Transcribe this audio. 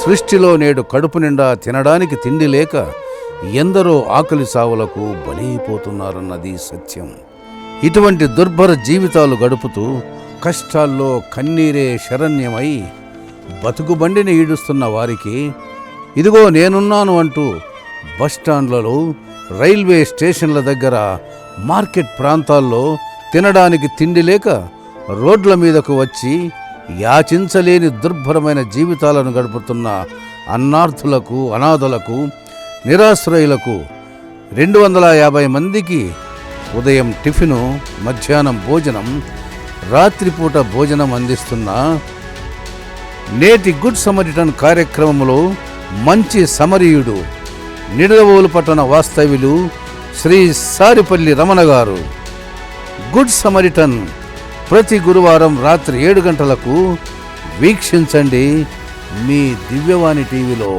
సృష్టిలో నేడు కడుపు నిండా తినడానికి తిండి లేక ఎందరో ఆకలి సావులకు బలైపోతున్నారన్నది సత్యం. ఇటువంటి దుర్భర జీవితాలు గడుపుతూ కష్టాల్లో కన్నీరే శరణ్యమై బతుకుబండిని ఈడుస్తున్న వారికి ఇదిగో నేనున్నాను అంటూ బస్టాండ్లలో, రైల్వే స్టేషన్ల దగ్గర, మార్కెట్ ప్రాంతాల్లో తినడానికి తిండి లేక రోడ్ల మీదకు వచ్చి యాచించలేని దుర్భరమైన జీవితాలను గడుపుతున్న అన్నార్థులకు, అనాథలకు, నిరాశ్రయులకు 250 మందికి ఉదయం టిఫిను, మధ్యాహ్నం భోజనం, రాత్రిపూట భోజనం అందిస్తున్న నేటి గుడ్ సమరిటన్ కార్యక్రమంలో మంచి సమరీయుడు, నిడదవోలు పట్టణ వాస్తవ్యులు శ్రీ సారిపల్లి రమణ గారు. గుడ్ సమరిటన్ ప్రతి గురువారం రాత్రి 7 గంటలకు వీక్షించండి మీ దివ్యవాణి టీవీలో.